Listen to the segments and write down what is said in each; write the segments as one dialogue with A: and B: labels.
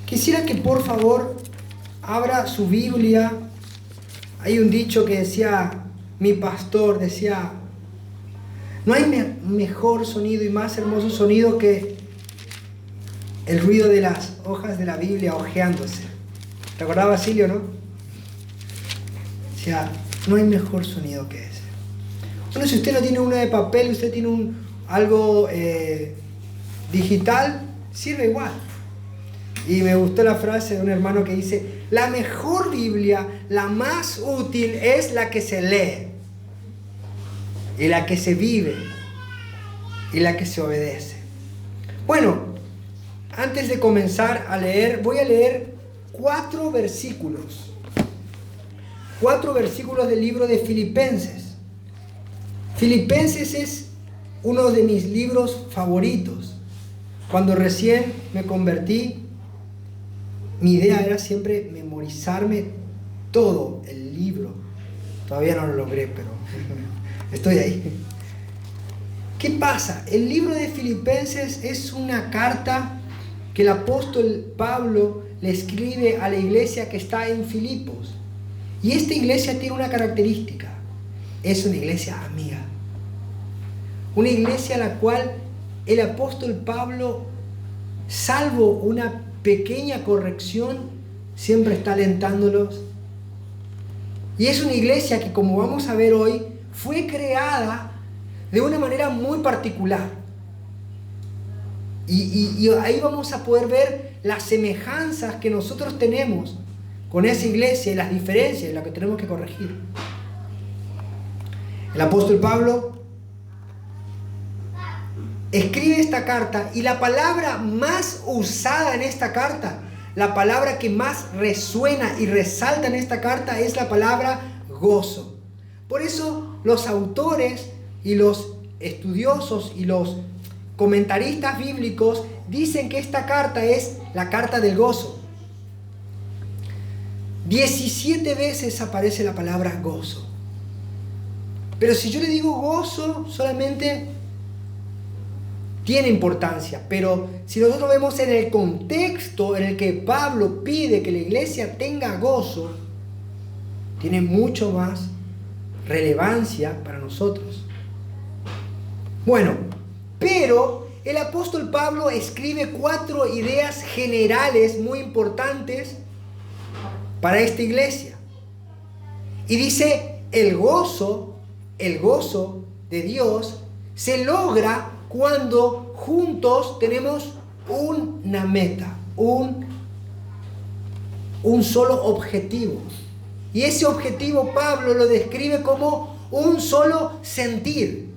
A: Quisiera que por favor abra su Biblia. Hay un dicho que decía, mi pastor decía, no hay mejor sonido y más hermoso sonido que el ruido de las hojas de la Biblia hojeándose. ¿Te acordás, Basilio, no? O sea, no hay mejor sonido que ese. Bueno, si usted no tiene una de papel, usted tiene algo digital, sirve igual. Y me gustó la frase de un hermano que dice, la mejor Biblia, la más útil, es la que se lee, y la que se vive, y la que se obedece. Bueno, antes de comenzar a leer, voy a leer 4 versículos. 4 versículos del libro de Filipenses. Filipenses es uno de mis libros favoritos. Cuando recién me convertí, mi idea era siempre memorizarme todo el libro. Todavía no lo logré, pero estoy ahí. ¿Qué pasa? El libro de Filipenses es una carta que el apóstol Pablo le escribe a la iglesia que está en Filipos. Y esta iglesia tiene una característica. Es una iglesia amiga. Una iglesia a la cual el apóstol Pablo, salvo una pequeña corrección, siempre está alentándolos. Y es una iglesia que, como vamos a ver hoy, fue creada de una manera muy particular. Y ahí vamos a poder ver las semejanzas que nosotros tenemos con esa iglesia y las diferencias, las que tenemos que corregir. El apóstol Pablo escribe esta carta, y la palabra más usada en esta carta, la palabra que más resuena y resalta en esta carta, es la palabra gozo. Por eso los autores y los estudiosos y los comentaristas bíblicos dicen que esta carta es la carta del gozo. 17 veces aparece la palabra gozo. Pero si yo le digo gozo, solamente tiene importancia. Pero si nosotros vemos en el contexto en el que Pablo pide que la iglesia tenga gozo, tiene mucho más relevancia para nosotros. Bueno, pero el apóstol Pablo escribe 4 ideas generales muy importantes para esta iglesia. Y dice, el gozo de Dios se logra cuando juntos tenemos una meta, un solo objetivo. Y ese objetivo Pablo lo describe como un solo sentir.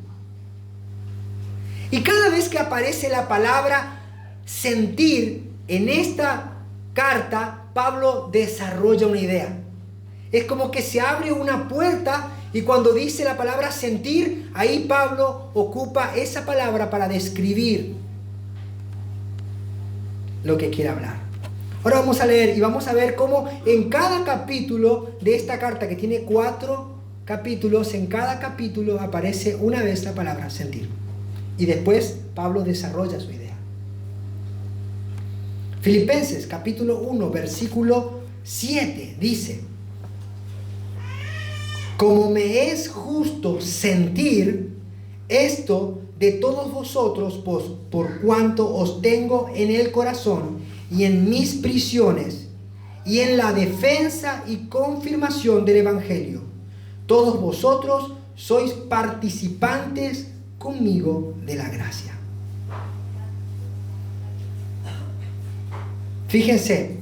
A: Y cada vez que aparece la palabra sentir en esta carta, Pablo desarrolla una idea. Es como que se abre una puerta, y cuando dice la palabra sentir, ahí Pablo ocupa esa palabra para describir lo que quiere hablar. Ahora vamos a leer y vamos a ver cómo en cada capítulo de esta carta, que tiene 4 capítulos, en cada capítulo aparece una vez la palabra sentir. Y después Pablo desarrolla su idea. Filipenses capítulo 1, versículo 7 dice: como me es justo sentir esto de todos vosotros, por cuanto os tengo en el corazón y en mis prisiones y en la defensa y confirmación del Evangelio. Todos vosotros sois participantes conmigo de la gracia. Fíjense,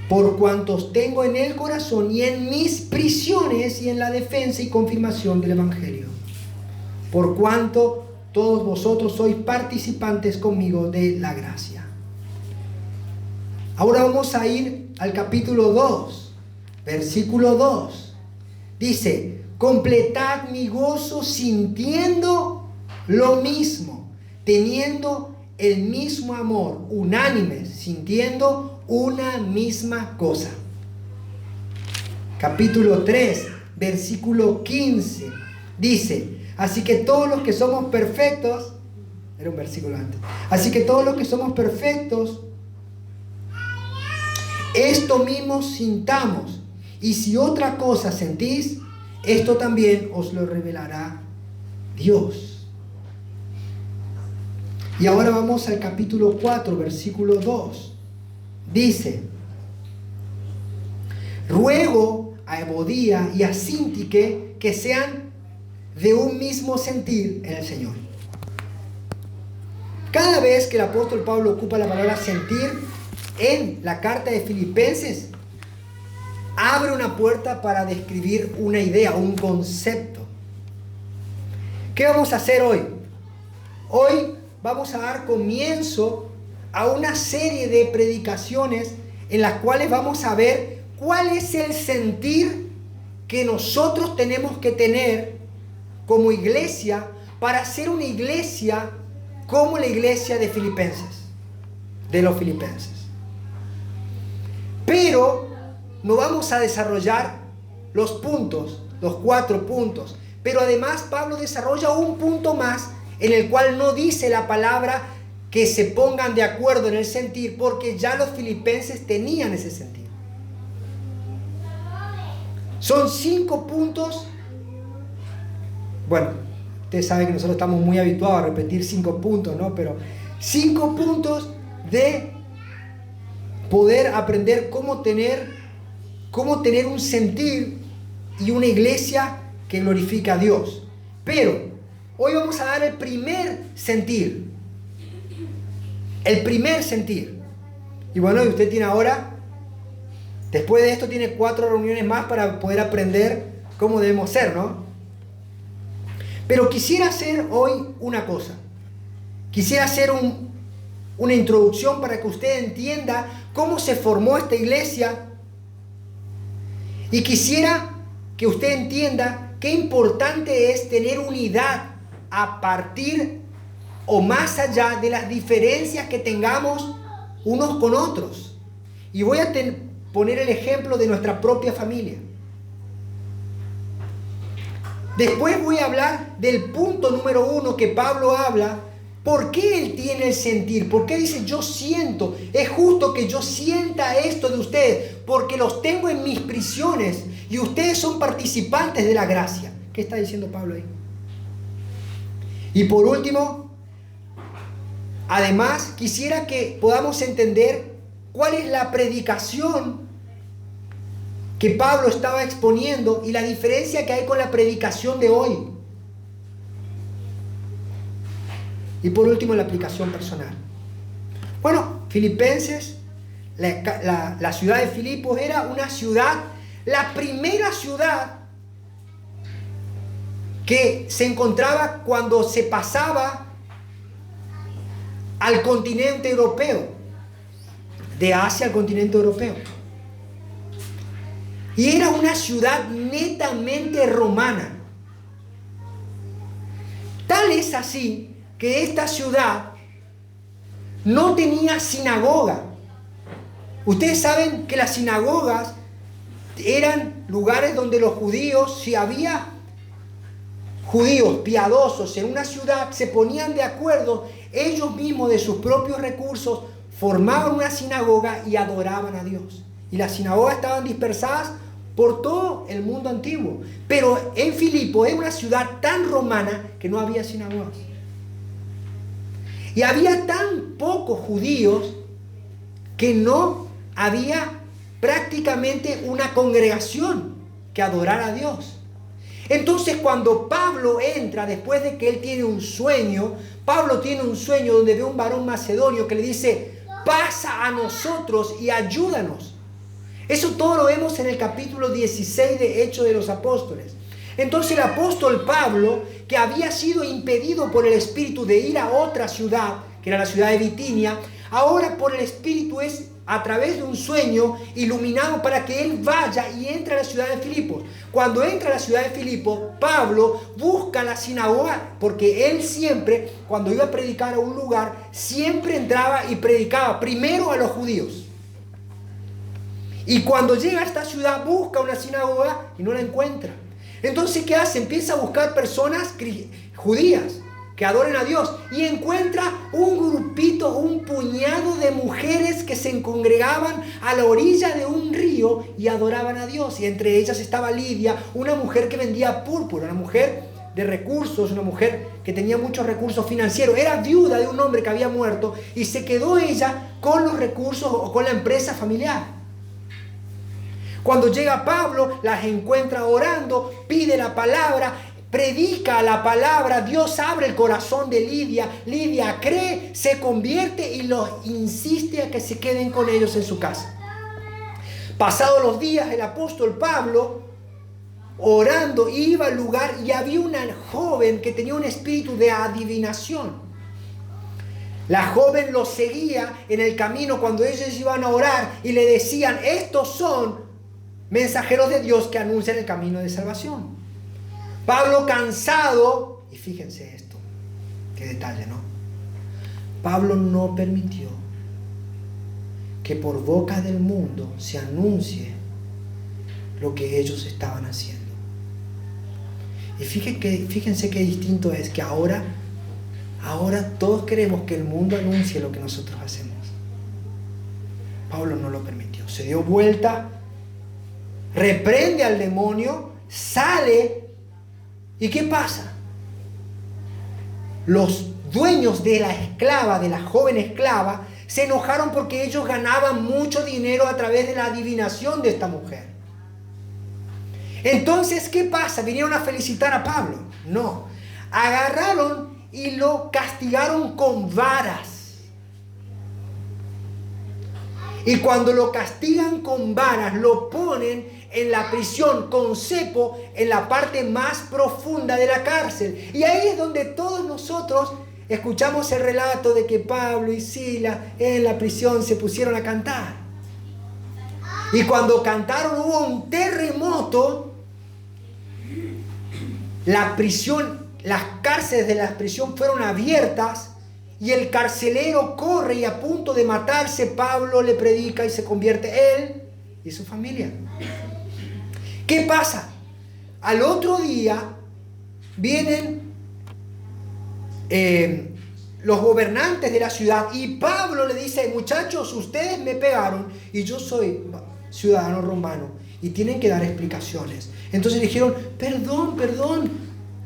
A: por cuantos tengo en el corazón y en mis prisiones y en la defensa y confirmación del Evangelio. Por cuanto todos vosotros sois participantes conmigo de la gracia. Ahora vamos a ir al capítulo 2, versículo 2. Dice: completad mi gozo sintiendo lo mismo, teniendo el mismo amor, unánimes, sintiendo una misma cosa. Capítulo 3, versículo 15, dice: así que todos los que somos perfectos, era un versículo antes, así que todos los que somos perfectos, esto mismo sintamos. Y si otra cosa sentís, esto también os lo revelará Dios. Y ahora vamos al capítulo 4, versículo 2. Dice: ruego a Evodía y a Síntique que sean de un mismo sentir en el Señor. Cada vez que el apóstol Pablo ocupa la palabra sentir en la carta de Filipenses, abre una puerta para describir una idea, un concepto. ¿Qué vamos a hacer hoy? Hoy vamos a dar comienzo a una serie de predicaciones en las cuales vamos a ver cuál es el sentir que nosotros tenemos que tener como iglesia para ser una iglesia como la iglesia de Filipenses, de los filipenses. Pero no vamos a desarrollar los puntos, los 4 puntos. Pero además Pablo desarrolla un punto más en el cual no dice la palabra que se pongan de acuerdo en el sentir, porque ya los filipenses tenían ese sentir. Son 5 puntos. Bueno, ustedes saben que nosotros estamos muy habituados a repetir 5 puntos, ¿no? Pero 5 puntos de poder aprender cómo tener un sentir y una iglesia que glorifica a Dios. Pero hoy vamos a dar el primer sentir. El primer sentir. Y bueno, y usted tiene ahora, después de esto, tiene 4 reuniones más para poder aprender cómo debemos ser, ¿no? Pero quisiera hacer hoy una cosa. Quisiera hacer una introducción para que usted entienda cómo se formó esta iglesia. Y quisiera que usted entienda qué importante es tener unidad a partir o más allá de las diferencias que tengamos unos con otros. Y voy a poner el ejemplo de nuestra propia familia. Después voy a hablar del punto número 1 que Pablo habla. ¿Por qué él tiene el sentir? ¿Por qué dice yo siento? Es justo que yo sienta esto de ustedes, porque los tengo en mis prisiones y ustedes son participantes de la gracia. ¿Qué está diciendo Pablo ahí? Y por último, además, quisiera que podamos entender cuál es la predicación que Pablo estaba exponiendo y la diferencia que hay con la predicación de hoy. Y por último, la aplicación personal. Bueno, Filipenses, la ciudad de Filipos era una ciudad, la primera ciudad que se encontraba cuando se pasaba al continente europeo, de Asia al continente europeo. Y era una ciudad netamente romana. Tal es así que esta ciudad no tenía sinagoga. Ustedes saben que las sinagogas eran lugares donde los judíos, si había judíos piadosos en una ciudad, se ponían de acuerdo, ellos mismos de sus propios recursos formaban una sinagoga y adoraban a Dios. Y las sinagogas estaban dispersadas por todo el mundo antiguo. Pero en Filipo es una ciudad tan romana que no había sinagogas. Y había tan pocos judíos que no había prácticamente una congregación que adorara a Dios. Entonces cuando Pablo entra, después de que él tiene un sueño, Pablo tiene un sueño donde ve un varón macedonio que le dice: pasa a nosotros y ayúdanos. Eso todo lo vemos en el capítulo 16 de Hechos de los Apóstoles. Entonces el apóstol Pablo, que había sido impedido por el Espíritu de ir a otra ciudad, que era la ciudad de Bitinia, ahora por el Espíritu es a través de un sueño iluminado para que él vaya y entre a la ciudad de Filipos. Cuando entra a la ciudad de Filipos, Pablo busca la sinagoga, porque él siempre, cuando iba a predicar a un lugar, siempre entraba y predicaba primero a los judíos. Y cuando llega a esta ciudad, busca una sinagoga y no la encuentra. Entonces, ¿qué hace? Empieza a buscar personas judías que adoren a Dios. Y encuentra un grupito, un puñado de mujeres que se congregaban a la orilla de un río y adoraban a Dios. Y entre ellas estaba Lidia, una mujer que vendía púrpura, una mujer de recursos, una mujer que tenía muchos recursos financieros. Era viuda de un hombre que había muerto y se quedó ella con los recursos o con la empresa familiar. Cuando llega Pablo, las encuentra orando, pide la palabra, predica la palabra, Dios abre el corazón de Lidia. Lidia cree, se convierte y los insiste a que se queden con ellos en su casa. Pasados los días, el apóstol Pablo, orando, iba al lugar y había una joven que tenía un espíritu de adivinación. La joven los seguía en el camino cuando ellos iban a orar y le decían: estos son mensajeros de Dios que anuncian el camino de salvación. Pablo, cansado, y fíjense esto, qué detalle, ¿no? Pablo no permitió que por boca del mundo se anuncie lo que ellos estaban haciendo. Y fíjense qué distinto es que ahora todos queremos que el mundo anuncie lo que nosotros hacemos. Pablo no lo permitió. Se dio vuelta, reprende al demonio, sale. ¿Y qué pasa? Los dueños de la esclava, de la joven esclava, se enojaron porque ellos ganaban mucho dinero a través de la adivinación de esta mujer. Entonces, ¿qué pasa? ¿Vinieron a felicitar a Pablo? No. Agarraron y lo castigaron con varas. Y cuando lo castigan con varas, lo ponen en la prisión con cepo en la parte más profunda de la cárcel. Y ahí es donde todos nosotros escuchamos el relato de que Pablo y Silas en la prisión se pusieron a cantar. Y cuando cantaron hubo un terremoto. La prisión, las cárceles de la prisión fueron abiertas y el carcelero corre y a punto de matarse, Pablo le predica y se convierte él y su familia. ¿Qué pasa? Al otro día vienen los gobernantes de la ciudad y Pablo le dice: muchachos, ustedes me pegaron y yo soy ciudadano romano y tienen que dar explicaciones. Entonces dijeron: perdón,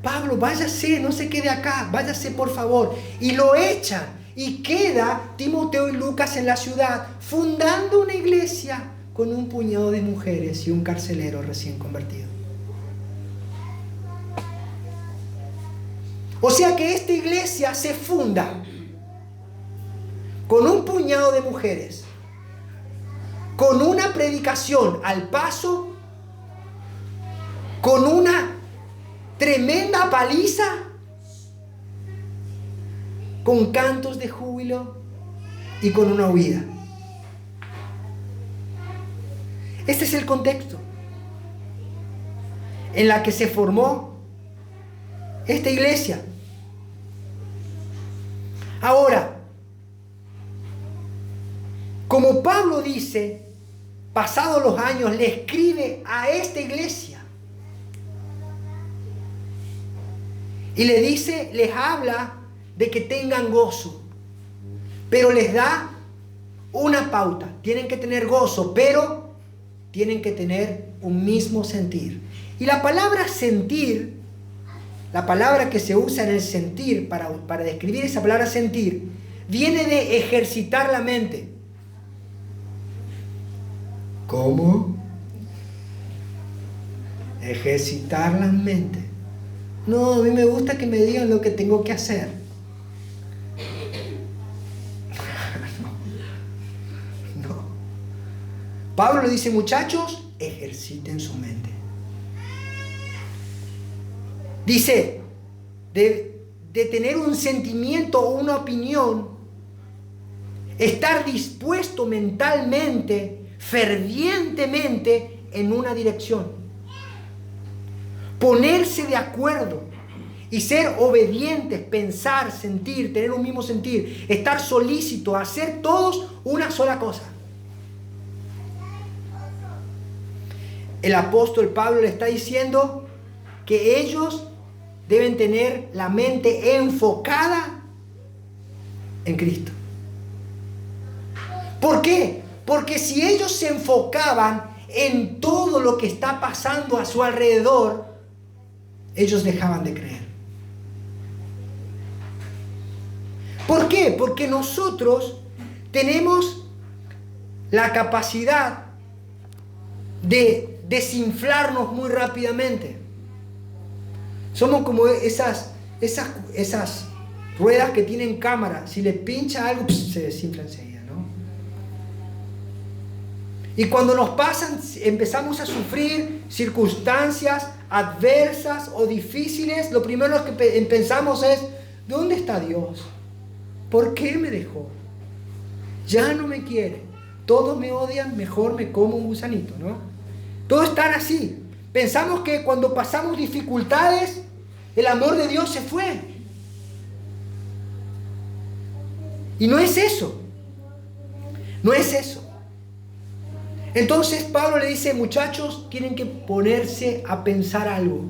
A: Pablo, váyase, no se quede acá, váyase por favor. Y lo echan y queda Timoteo y Lucas en la ciudad fundando una iglesia con un puñado de mujeres y un carcelero recién convertido. O sea que esta iglesia se funda con un puñado de mujeres, con una predicación al paso, con una tremenda paliza, con cantos de júbilo y con una huida. Este es el contexto en la que se formó esta iglesia. Ahora, como Pablo dice, pasados los años, le escribe a esta iglesia y le dice, les habla de que tengan gozo, pero les da una pauta: tienen que tener gozo, pero tienen que tener un mismo sentir. Y la palabra sentir, la palabra que se usa en el sentir para describir esa palabra sentir, viene de ejercitar la mente. ¿Cómo? Ejercitar la mente. No, a mí me gusta que me digan lo que tengo que hacer. No. Pablo le dice: muchachos, ejerciten su mente. Dice, de tener un sentimiento o una opinión, estar dispuesto mentalmente, fervientemente en una dirección. Ponerse de acuerdo y ser obedientes, pensar, sentir, tener un mismo sentir, estar solícito, hacer todos una sola cosa. El apóstol Pablo le está diciendo que ellos deben tener la mente enfocada en Cristo. ¿Por qué? Porque si ellos se enfocaban en todo lo que está pasando a su alrededor, ellos dejaban de creer. ¿Por qué? Porque nosotros tenemos la capacidad de desinflarnos muy rápidamente. Somos como esas ruedas que tienen cámara. Si le pincha algo, se desinfla enseguida, ¿no? Y cuando nos pasan, empezamos a sufrir circunstancias adversas o difíciles, lo primero que pensamos es: ¿dónde está Dios? ¿Por qué me dejó? Ya no me quiere. Todos me odian, mejor me como un gusanito, ¿no? Todos están así. Pensamos que cuando pasamos dificultades, el amor de Dios se fue. Y no es eso. No es eso. Entonces Pablo le dice: muchachos, tienen que ponerse a pensar algo.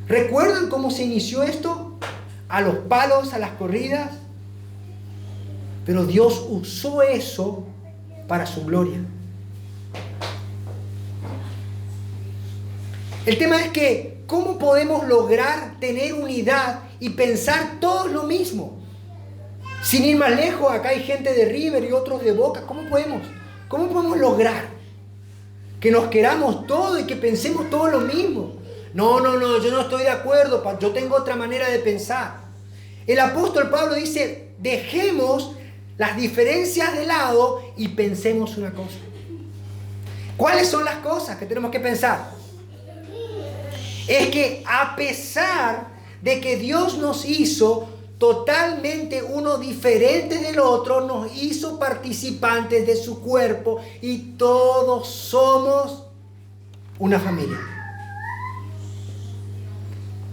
A: ¿Recuerdan cómo se inició esto? A los palos, a las corridas. Pero Dios usó eso para su gloria. El tema es que, ¿cómo podemos lograr tener unidad y pensar todos lo mismo? Sin ir más lejos, acá hay gente de River y otros de Boca. ¿Cómo podemos lograr que nos queramos todos y que pensemos todos lo mismo? No, yo no estoy de acuerdo, yo tengo otra manera de pensar. El apóstol Pablo dice: dejemos las diferencias de lado y pensemos una cosa. ¿Cuáles son las cosas que tenemos que pensar? Es que a pesar de que Dios nos hizo totalmente uno diferente del otro, nos hizo participantes de su cuerpo y todos somos una familia.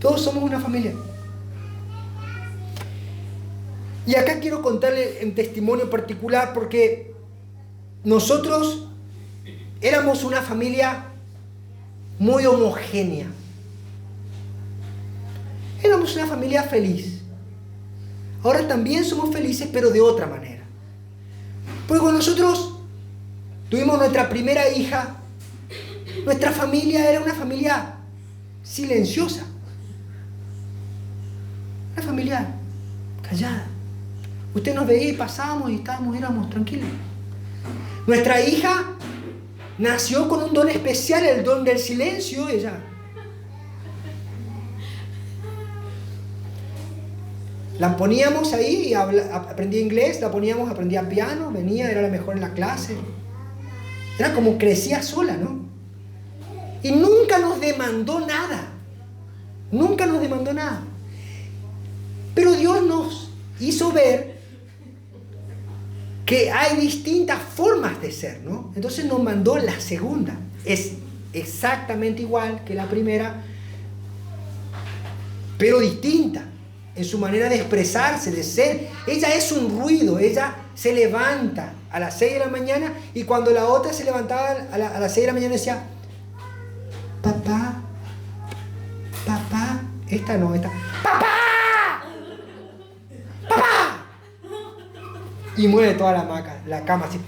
A: Todos somos una familia. Y acá quiero contarle un testimonio particular, porque nosotros éramos una familia muy homogénea. Éramos una familia feliz. Ahora también somos felices, pero de otra manera. Pues cuando nosotros tuvimos nuestra primera hija, nuestra familia era una familia silenciosa. Una familia callada. Usted nos veía y pasábamos y éramos tranquilos. Nuestra hija nació con un don especial, el don del silencio. Ella la poníamos ahí y aprendía inglés, aprendía piano, venía, era la mejor en la clase. Era como crecía sola, ¿no? Y nunca nos demandó nada. Nunca nos demandó nada. Pero Dios nos hizo ver que hay distintas formas de ser, ¿no? Entonces nos mandó la segunda. Es exactamente igual que la primera, pero distinta en su manera de expresarse, de ser. Ella es un ruido, ella se levanta a las 6 de la mañana y cuando la otra se levantaba a las 6 de la mañana decía: papá, esta, papá, papá, y mueve toda la cama así: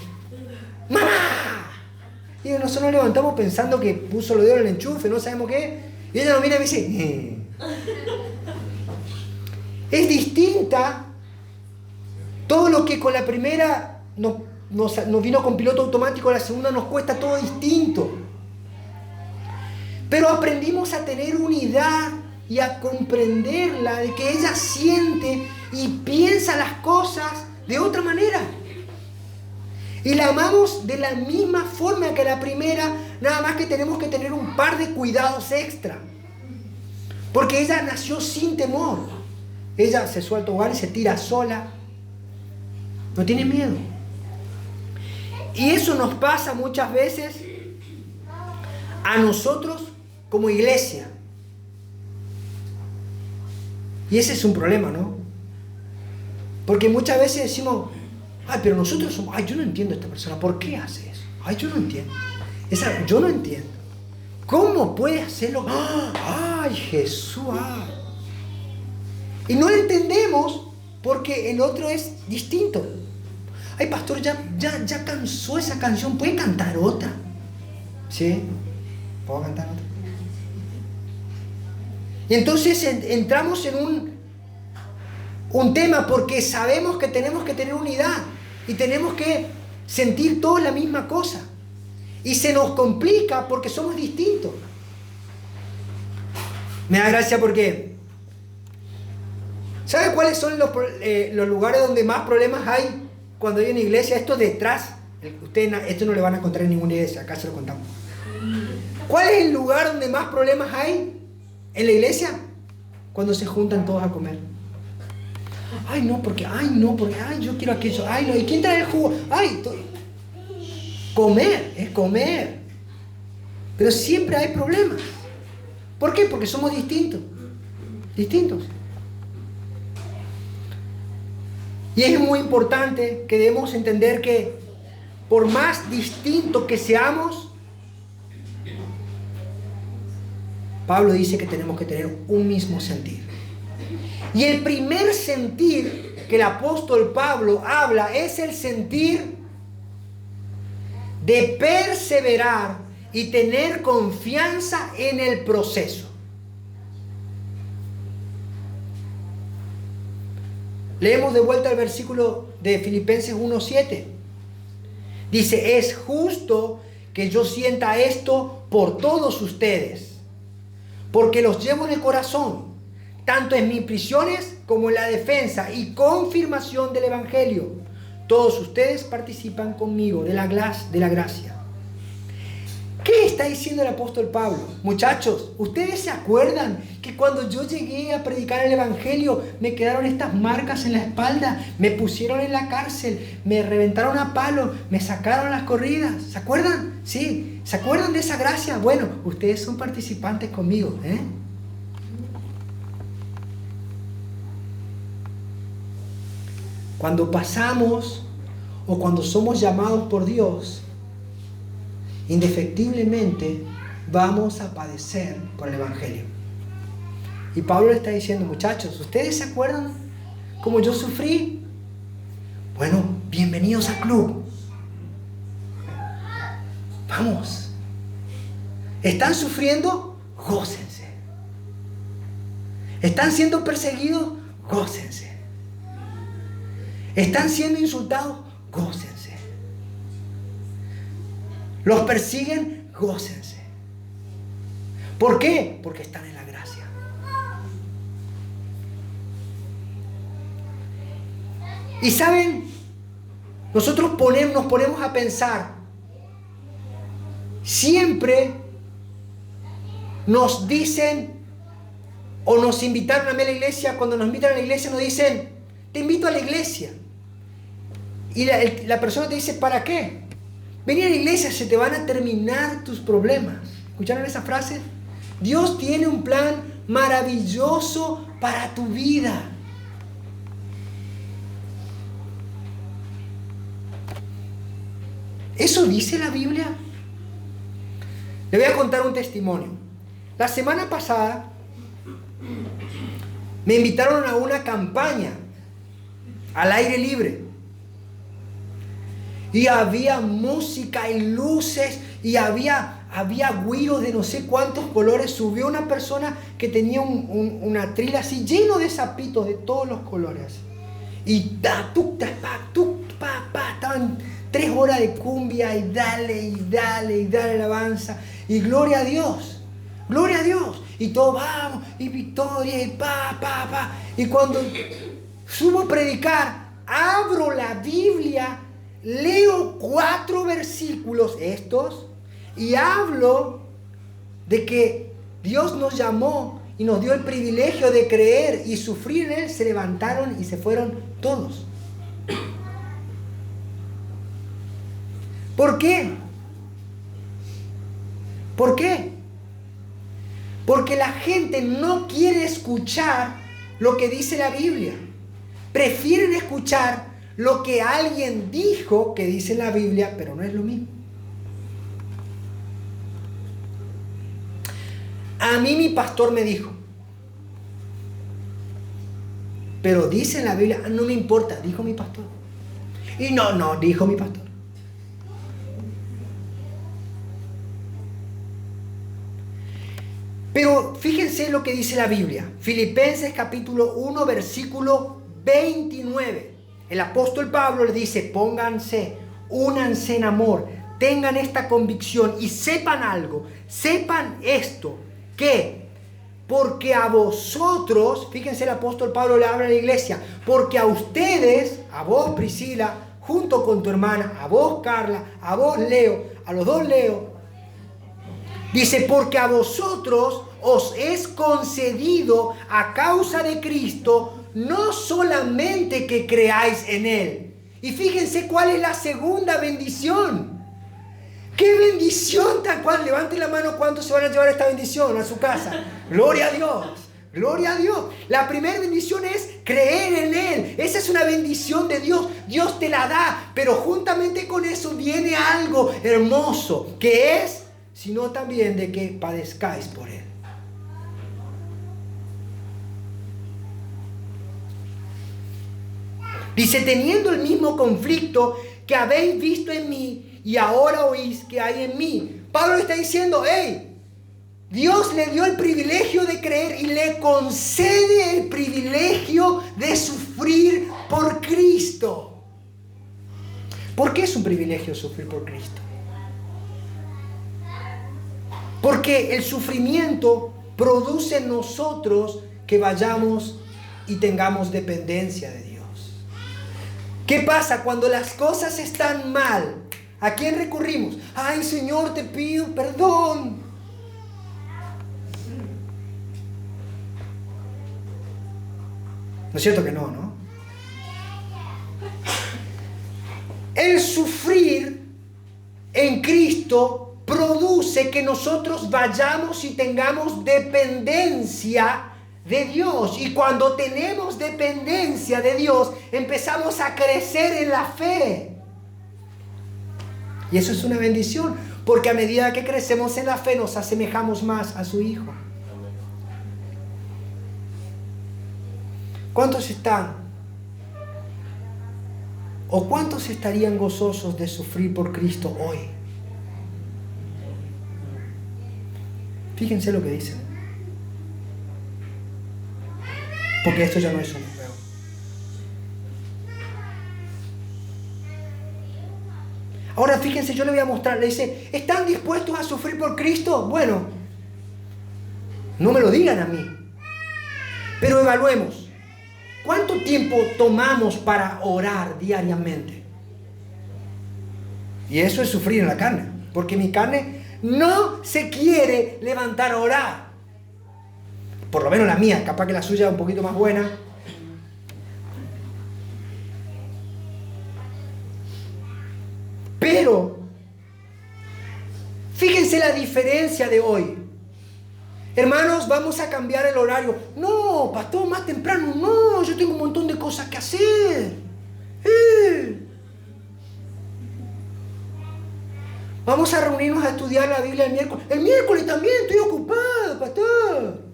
A: mamá. Y nosotros nos levantamos pensando que puso los dedos en el enchufe, no sabemos qué, y ella nos mira y me dice: Es distinta. Todo lo que con la primera nos vino con piloto automático, la segunda nos cuesta todo distinto. Pero aprendimos a tener unidad y a comprenderla, de que ella siente y piensa las cosas de otra manera. Y la amamos de la misma forma que la primera, nada más que tenemos que tener un par de cuidados extra. Porque ella nació sin temor. Ella se suelta hogar y se tira sola. No tiene miedo. Y eso nos pasa muchas veces a nosotros como iglesia. Y ese es un problema, ¿no? Porque muchas veces decimos: ay, pero nosotros somos, ay, yo no entiendo a esta persona, ¿por qué hace eso? Ay, yo no entiendo. Yo no entiendo. ¿Cómo puede hacerlo? ¡Ay, Jesús! Y no entendemos porque el otro es distinto. Ay, pastor, ya cansó esa canción. ¿Puede cantar otra? ¿Sí? ¿Puedo cantar otra? Y entonces entramos en un tema porque sabemos que tenemos que tener unidad y tenemos que sentir todos la misma cosa. Y se nos complica porque somos distintos. Me da gracia porque ¿sabe cuáles son los lugares donde más problemas hay cuando hay una iglesia? Esto detrás. Esto no le van a encontrar en ninguna iglesia, acá se lo contamos. ¿Cuál es el lugar donde más problemas hay en la iglesia? Cuando se juntan todos a comer. Ay, no, porque yo quiero aquello. Ay, no, ¿y quién trae el jugo? Ay, comer, es comer. Pero siempre hay problemas. ¿Por qué? Porque somos distintos. Distintos. Y es muy importante que debemos entender que por más distintos que seamos, Pablo dice que tenemos que tener un mismo sentir. Y el primer sentir que el apóstol Pablo habla es el sentir de perseverar y tener confianza en el proceso. Leemos de vuelta el versículo de Filipenses 1:7. Dice, es justo que yo sienta esto por todos ustedes, porque los llevo en el corazón, tanto en mis prisiones como en la defensa y confirmación del Evangelio. Todos ustedes participan conmigo de la gracia. ¿Qué está diciendo el apóstol Pablo? Muchachos, ¿ustedes se acuerdan que cuando yo llegué a predicar el Evangelio me quedaron estas marcas en la espalda? Me pusieron en la cárcel, me reventaron a palo, me sacaron las corridas. ¿Se acuerdan? Sí. ¿Se acuerdan de esa gracia? Bueno, ustedes son participantes conmigo, ¿eh? Cuando pasamos o cuando somos llamados por Dios, indefectiblemente vamos a padecer por el Evangelio. Y Pablo le está diciendo, muchachos, ¿ustedes se acuerdan cómo yo sufrí? Bueno, bienvenidos al club. Vamos. ¿Están sufriendo? Gócense. ¿Están siendo perseguidos? Gócense. ¿Están siendo insultados? Gócense. ¿Los persiguen? Gócense. ¿Por qué? Porque están en la gracia. Y saben, nosotros nos ponemos a pensar, siempre nos dicen o nos invitaron a mí a la iglesia. Cuando nos invitan a la iglesia nos dicen, te invito a la iglesia. Y la persona te dice, ¿para qué? Vení a la iglesia, se te van a terminar tus problemas. ¿Escucharon esa frase? Dios tiene un plan maravilloso para tu vida. ¿Eso dice la Biblia? Le voy a contar un testimonio. La semana pasada me invitaron a una campaña al aire libre. Y había música y luces y había güiros de no sé cuántos colores. Subió una persona que tenía una trila así lleno de sapitos de todos los colores. Y estaban 3 horas de cumbia y dale alabanza. Y gloria a Dios. Gloria a Dios. Y todos vamos, y victoria, y Y cuando subo a predicar, abro la Biblia, leo 4 versículos estos y hablo de que Dios nos llamó y nos dio el privilegio de creer y sufrir en Él. Se levantaron y se fueron todos. ¿Por qué? ¿Por qué? Porque la gente no quiere escuchar lo que dice la Biblia. Prefieren escuchar lo que alguien dijo que dice la Biblia, pero no es lo mismo. A mí mi pastor me dijo. Pero dice en la Biblia, no me importa, dijo mi pastor. Y no, dijo mi pastor. Pero fíjense lo que dice la Biblia. Filipenses capítulo 1, versículo 29. El apóstol Pablo le dice, pónganse, únanse en amor, tengan esta convicción y sepan algo, sepan esto, que porque a vosotros, fíjense, el apóstol Pablo le habla a la iglesia, porque a ustedes, a vos Priscila, junto con tu hermana, a vos Carla, a vos Leo, a los dos Leo, dice, porque a vosotros os es concedido a causa de Cristo, no solamente que creáis en Él. Y fíjense cuál es la segunda bendición. ¡Qué bendición tal cual! Levanten la mano, ¿cuántos se van a llevar esta bendición a su casa? ¡Gloria a Dios! ¡Gloria a Dios! La primera bendición es creer en Él. Esa es una bendición de Dios. Dios te la da, pero juntamente con eso viene algo hermoso, que es, sino también de que padezcáis por Él. Dice, teniendo el mismo conflicto que habéis visto en mí y ahora oís que hay en mí. Pablo está diciendo, hey, Dios le dio el privilegio de creer y le concede el privilegio de sufrir por Cristo. ¿Por qué es un privilegio sufrir por Cristo? Porque el sufrimiento produce en nosotros que vayamos y tengamos dependencia de Dios. ¿Qué pasa cuando las cosas están mal? ¿A quién recurrimos? Ay, Señor, te pido perdón. ¿No es cierto que no, no? El sufrir en Cristo produce que nosotros vayamos y tengamos dependencia de Dios. Y cuando tenemos dependencia de Dios, empezamos a crecer en la fe. Y eso es una bendición, porque a medida que crecemos en la fe, nos asemejamos más a su Hijo. ¿Cuántos están? ¿O cuántos estarían gozosos de sufrir por Cristo hoy? Fíjense lo que dicen. Porque esto ya no es un juego. Ahora fíjense, yo le voy a mostrar. Le dice, ¿están dispuestos a sufrir por Cristo? Bueno, no me lo digan a mí. Pero evaluemos. ¿Cuánto tiempo tomamos para orar diariamente? Y eso es sufrir en la carne. Porque mi carne no se quiere levantar a orar. Por lo menos la mía, capaz que la suya es un poquito más buena. Pero, fíjense la diferencia de hoy. Hermanos, vamos a cambiar el horario. No, pastor, más temprano. No, yo tengo un montón de cosas que hacer. Vamos a reunirnos a estudiar la Biblia el miércoles. El miércoles también estoy ocupado, pastor.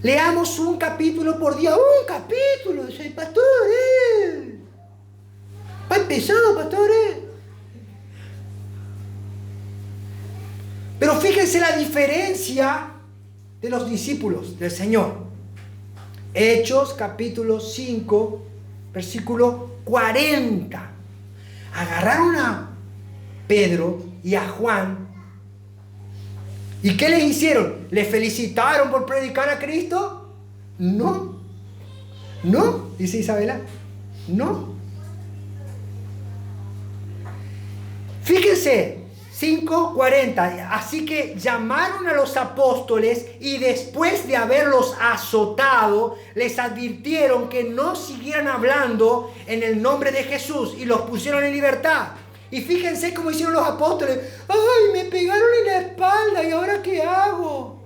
A: Leamos un capítulo por día. Un capítulo, dice el pastor. Va empezado, pastor. Pero fíjense la diferencia de los discípulos del Señor. Hechos capítulo 5, versículo 40. Agarraron a Pedro y a Juan. ¿Y qué les hicieron? ¿Les felicitaron por predicar a Cristo? No. No, dice Isabela. No. Fíjense, 5:40. Así que llamaron a los apóstoles y después de haberlos azotado, les advirtieron que no siguieran hablando en el nombre de Jesús y los pusieron en libertad. Y fíjense cómo hicieron los apóstoles. ¡Ay, me pegaron en la espalda! ¿Y ahora qué hago?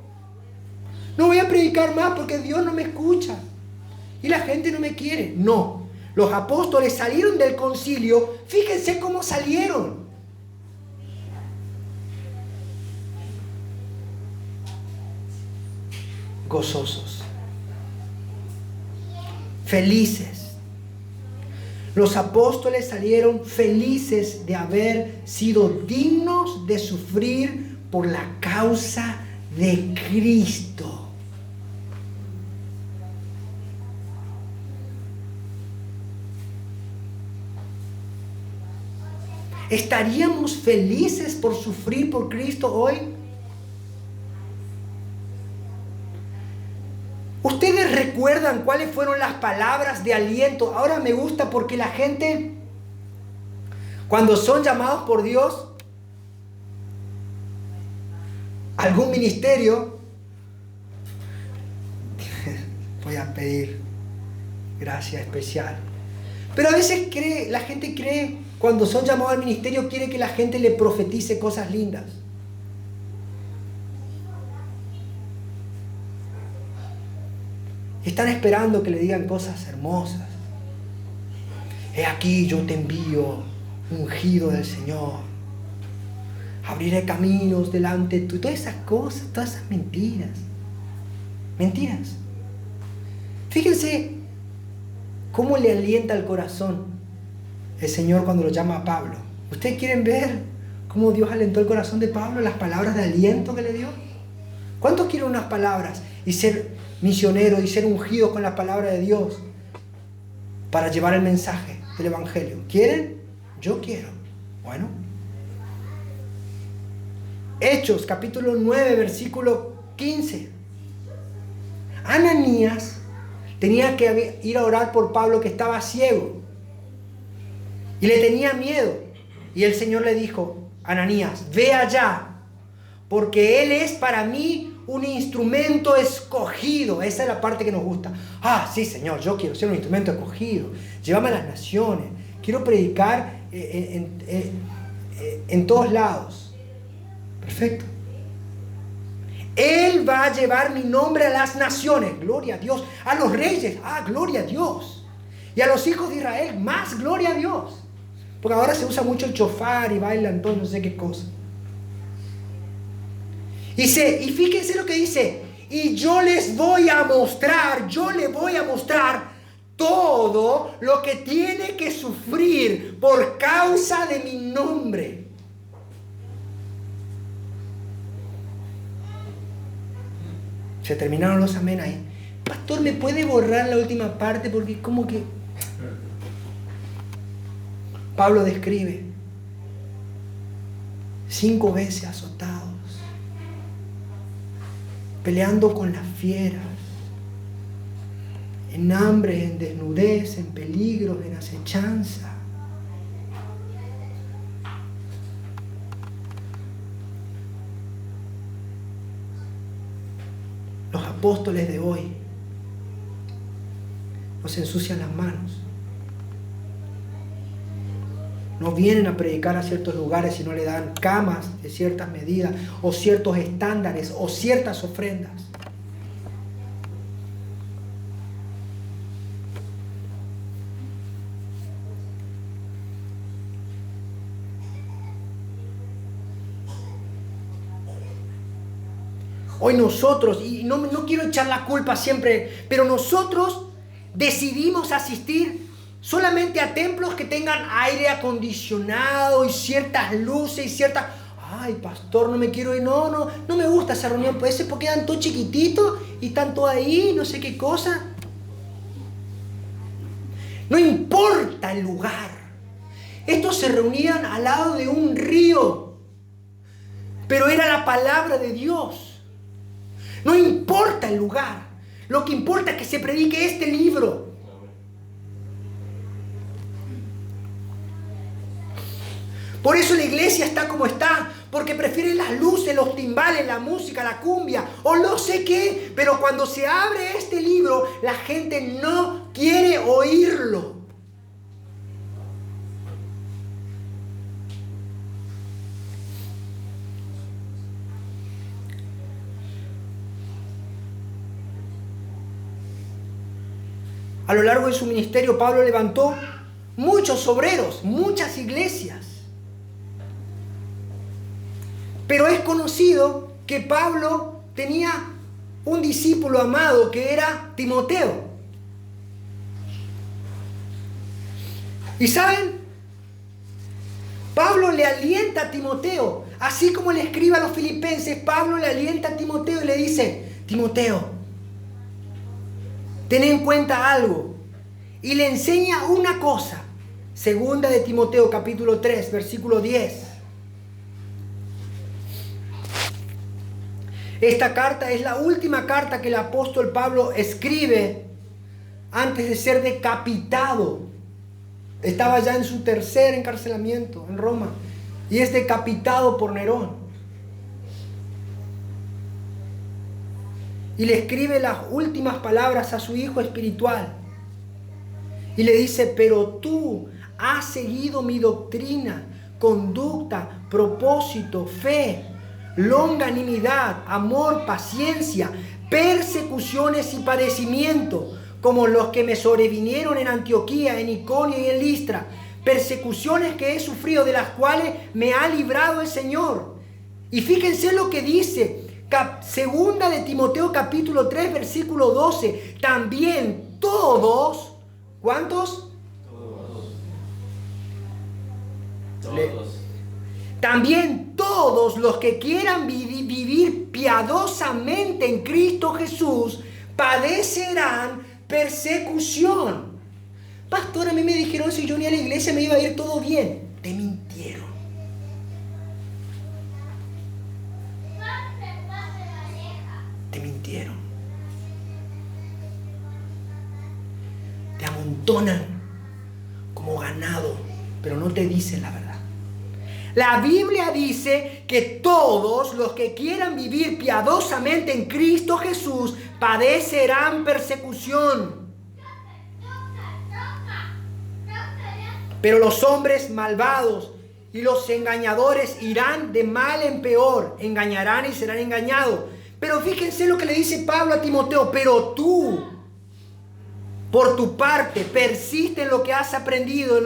A: No voy a predicar más porque Dios no me escucha. Y la gente no me quiere. No. Los apóstoles salieron del concilio. Fíjense cómo salieron. gozosos, felices. Los apóstoles salieron felices de haber sido dignos de sufrir por la causa de Cristo. ¿Estaríamos felices por sufrir por Cristo hoy? ¿Ustedes recuerdan cuáles fueron las palabras de aliento? Ahora me gusta porque la gente, cuando son llamados por Dios a algún ministerio, voy a pedir gracia especial. Pero a veces la gente cree, cuando son llamados al ministerio, quiere que la gente le profetice cosas lindas. Están esperando que le digan cosas hermosas. He aquí, yo te envío, ungido del Señor. Abriré caminos delante de tú. Todas esas cosas, todas esas mentiras. Mentiras. Fíjense cómo le alienta el corazón el Señor cuando lo llama a Pablo. ¿Ustedes quieren ver cómo Dios alentó el corazón de Pablo? Las palabras de aliento que le dio. ¿Cuántos quieren unas palabras y ser misioneros y ser ungidos con la palabra de Dios para llevar el mensaje del Evangelio? ¿Quieren? Yo quiero. Bueno. Hechos, capítulo 9, versículo 15. Ananías tenía que ir a orar por Pablo, que estaba ciego y le tenía miedo. Y el Señor le dijo: Ananías, ve allá, porque él es para mí un instrumento escogido. Esa es la parte que nos gusta. Ah, sí, Señor, yo quiero ser un instrumento escogido. Llévame a las naciones. Quiero predicar en todos lados. Perfecto. Él va a llevar mi nombre a las naciones. Gloria a Dios. A los reyes. Ah, gloria a Dios. Y a los hijos de Israel. Más gloria a Dios. Porque ahora se usa mucho el chofar y bailan todo, no sé qué cosa. Y fíjense lo que dice: y yo les voy a mostrar, yo le voy a mostrar todo lo que tiene que sufrir por causa de mi nombre. Se terminaron los amén ahí. Pastor, ¿me puede borrar la última parte? Porque como que Pablo describe 5 veces azotados, peleando con las fieras, en hambre, en desnudez, en peligros, en acechanza. Los apóstoles de hoy nos ensucian las manos. No vienen a predicar a ciertos lugares y no le dan camas de ciertas medidas o ciertos estándares o ciertas ofrendas. Hoy nosotros, y no quiero echar la culpa siempre, pero nosotros decidimos asistir solamente a templos que tengan aire acondicionado y ciertas luces y ciertas... Ay, pastor, no me quiero ir. No me gusta esa reunión. Pues ese porque eran todos chiquititos y están todos ahí, no sé qué cosa. No importa el lugar. Estos se reunían al lado de un río, pero era la palabra de Dios. No importa el lugar. Lo que importa es que se predique este libro. Por eso la iglesia está como está, porque prefieren las luces, los timbales, la música, la cumbia o no sé qué. Pero cuando se abre este libro, la gente no quiere oírlo. A lo largo de su ministerio, Pablo levantó muchos obreros, muchas iglesias. Pero es conocido que Pablo tenía un discípulo amado que era Timoteo. Y ¿saben? Pablo le alienta a Timoteo, así como le escribe a los filipenses. Pablo le alienta a Timoteo y le dice: Timoteo, ten en cuenta algo. Y le enseña una cosa. Segunda de Timoteo, capítulo 3, versículo 10. Esta carta es la última carta que el apóstol Pablo escribe antes de ser decapitado. Estaba ya en su tercer encarcelamiento en Roma y es decapitado por Nerón. Y le escribe las últimas palabras a su hijo espiritual. Y le dice: pero tú has seguido mi doctrina, conducta, propósito, fe, longanimidad, amor, paciencia, persecuciones y padecimiento, como los que me sobrevinieron en Antioquía, en Iconio y en Listra, persecuciones que he sufrido, de las cuales me ha librado el Señor. Y fíjense lo que dice, segunda de Timoteo capítulo 3, versículo 12, también todos, ¿cuántos? Todos. También todos los que quieran vivir piadosamente en Cristo Jesús padecerán persecución. Pastor, a mí me dijeron si yo ni a la iglesia me iba a ir todo bien. Te mintieron. Te mintieron. Te amontonan como ganado, pero no te dicen la verdad. La Biblia dice que todos los que quieran vivir piadosamente en Cristo Jesús padecerán persecución. Pero los hombres malvados y los engañadores irán de mal en peor, engañarán y serán engañados. Pero fíjense lo que le dice Pablo a Timoteo: pero tú, por tu parte, persiste en lo que has aprendido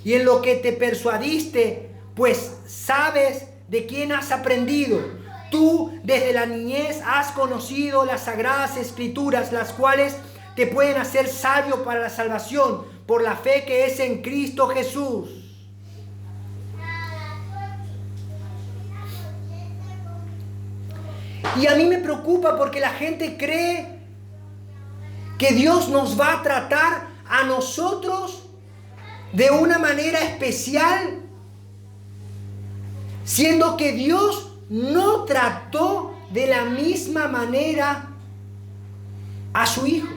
A: y en lo que te persuadiste, pues sabes de quién has aprendido. Tú desde la niñez has conocido las sagradas escrituras, las cuales te pueden hacer sabio para la salvación por la fe que es en Cristo Jesús. Y a mí me preocupa porque la gente cree que Dios nos va a tratar a nosotros de una manera especial, siendo que Dios no trató de la misma manera a su Hijo.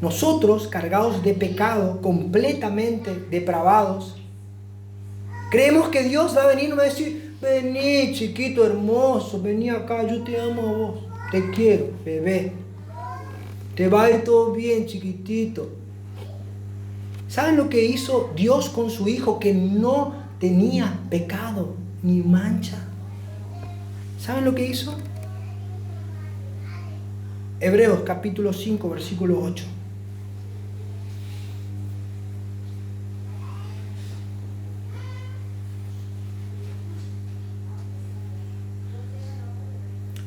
A: Nosotros, cargados de pecado, completamente depravados, creemos que Dios va a venir y nos va a decir: vení, chiquito hermoso, vení acá, yo te amo a vos, te quiero, bebé, te va a ir todo bien, chiquitito. ¿Saben lo que hizo Dios con su Hijo, que no tenía pecado ni mancha? ¿Saben lo que hizo? Hebreos capítulo 5, versículo 8.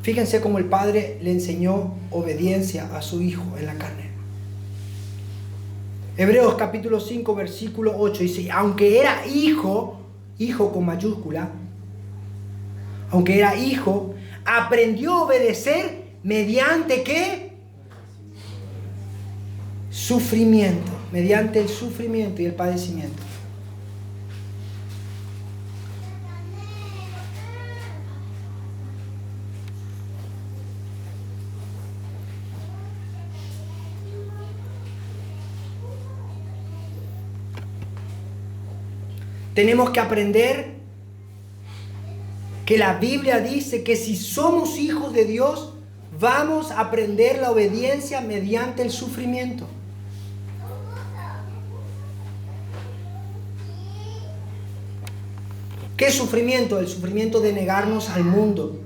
A: Fíjense cómo el Padre le enseñó obediencia a su Hijo en la carne. Hebreos capítulo 5, versículo 8 dice: aunque era hijo, hijo con mayúscula, aunque era hijo, aprendió a obedecer mediante ¿qué? Sufrimiento, mediante el sufrimiento y el padecimiento. Tenemos que aprender que la Biblia dice que si somos hijos de Dios, vamos a aprender la obediencia mediante el sufrimiento. ¿Qué sufrimiento? El sufrimiento de negarnos al mundo,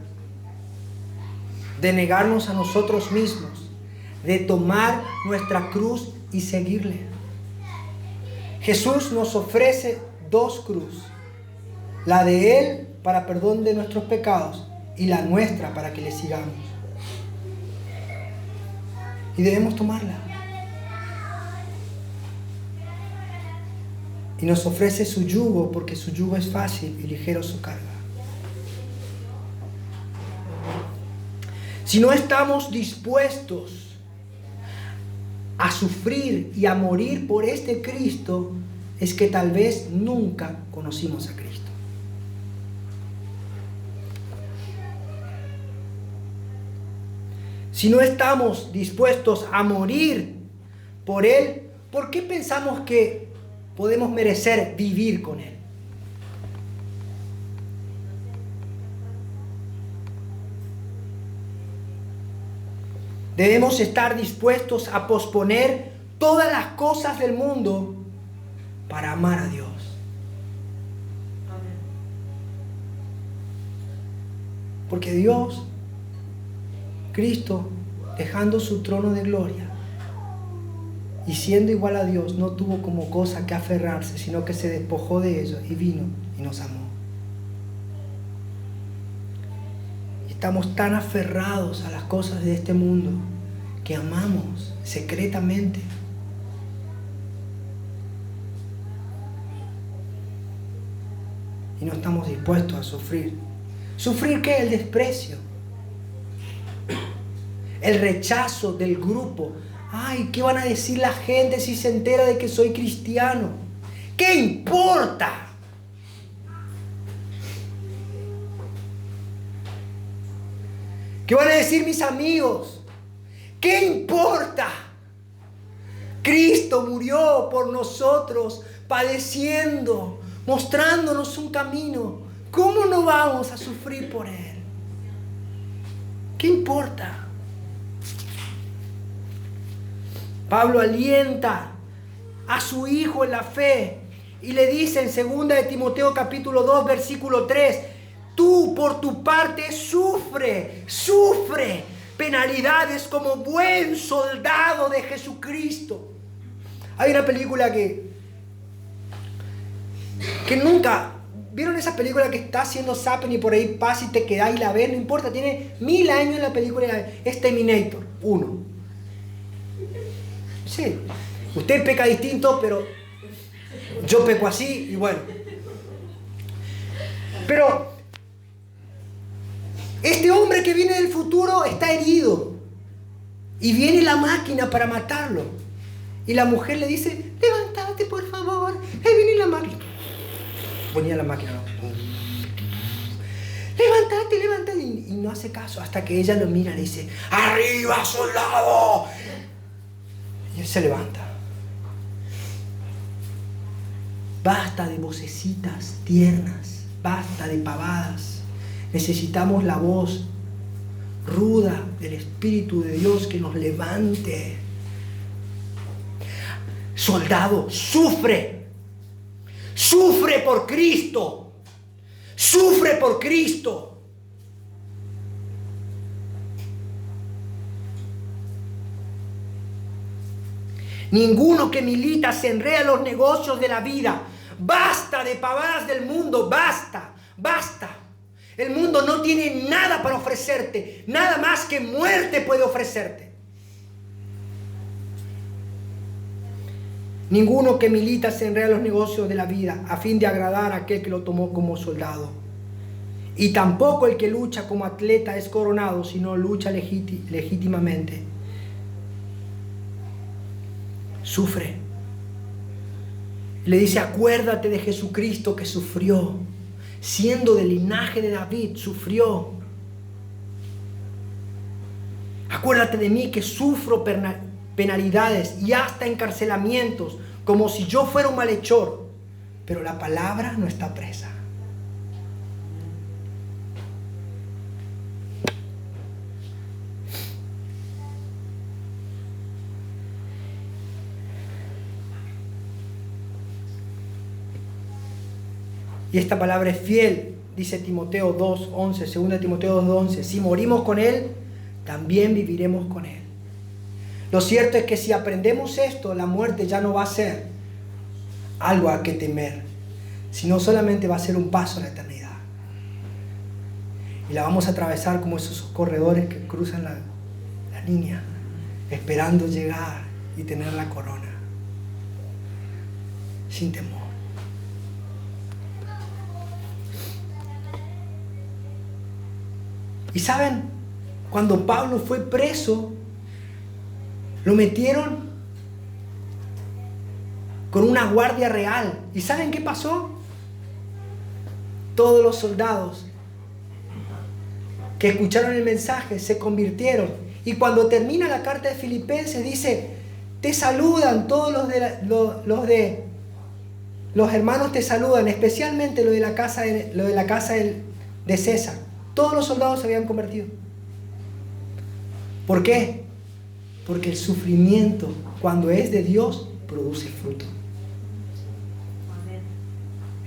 A: de negarnos a nosotros mismos, de tomar nuestra cruz y seguirle. Jesús nos ofrece dos cruces, la de Él para perdón de nuestros pecados y la nuestra para que le sigamos. Y debemos tomarla. Y nos ofrece su yugo, porque su yugo es fácil y ligero su carga. Si no estamos dispuestos a sufrir y a morir por este Cristo, es que tal vez nunca conocimos a Cristo. Si no estamos dispuestos a morir por Él, ¿por qué pensamos que podemos merecer vivir con Él? Debemos estar dispuestos a posponer todas las cosas del mundo para amar a Dios. Porque Dios, Cristo, dejando su trono de gloria y siendo igual a Dios, no tuvo como cosa que aferrarse, sino que se despojó de ello y vino y nos amó. Estamos tan aferrados a las cosas de este mundo que amamos secretamente. Y no estamos dispuestos a sufrir. ¿Sufrir qué? El desprecio. El rechazo del grupo. Ay, ¿qué van a decir la gente si se entera de que soy cristiano? ¿Qué importa? ¿Qué van a decir mis amigos? ¿Qué importa? Cristo murió por nosotros, padeciendo, mostrándonos un camino. ¿Cómo no vamos a sufrir por Él? ¿Qué importa? Pablo alienta a su hijo en la fe y le dice en 2 de Timoteo capítulo 2 versículo 3: tú por tu parte sufre penalidades como buen soldado de Jesucristo. Hay una película que nunca... ¿Vieron esa película que está haciendo zapping y por ahí pasa y te quedás y la ves? No importa, tiene 1000 años la película, es Terminator 1. Sí, usted peca distinto, pero yo peco así y bueno. Pero este hombre que viene del futuro está herido y viene la máquina para matarlo. Y la mujer le dice: levántate por favor, ahí viene la máquina. Ponía la máquina, ¿no? Levántate, y no hace caso hasta que ella lo mira y le dice: arriba, soldado. Y él se levanta. Basta de vocecitas tiernas, basta de pavadas. Necesitamos la voz ruda del Espíritu de Dios que nos levante. Soldado, sufre por Cristo, sufre por Cristo. Ninguno que milita se enreda en los negocios de la vida. Basta de pavadas del mundo, basta. El mundo no tiene nada para ofrecerte, nada más que muerte puede ofrecerte. Ninguno que milita se enreda en los negocios de la vida a fin de agradar a aquel que lo tomó como soldado. Y tampoco el que lucha como atleta es coronado, sino lucha legítimamente. Sufre. Le dice: acuérdate de Jesucristo que sufrió. Siendo del linaje de David, sufrió. Acuérdate de mí que sufro penalidades y hasta encarcelamientos, como si yo fuera un malhechor, pero la palabra no está presa. Y esta palabra es fiel, dice Timoteo 2:11, 2 Timoteo 2:11. Si morimos con Él, también viviremos con Él. Lo cierto es que si aprendemos esto, la muerte ya no va a ser algo a que temer, sino solamente va a ser un paso a la eternidad. Y la vamos a atravesar como esos corredores que cruzan la línea, esperando llegar y tener la corona, sin temor. Y saben, cuando Pablo fue preso, lo metieron con una guardia real. ¿Y saben qué pasó? Todos los soldados que escucharon el mensaje se convirtieron. Y cuando termina la carta de Filipenses dice, te saludan todos los hermanos te saludan, especialmente los de la casa de César. Todos los soldados se habían convertido. ¿Por qué? Porque el sufrimiento, cuando es de Dios, produce fruto.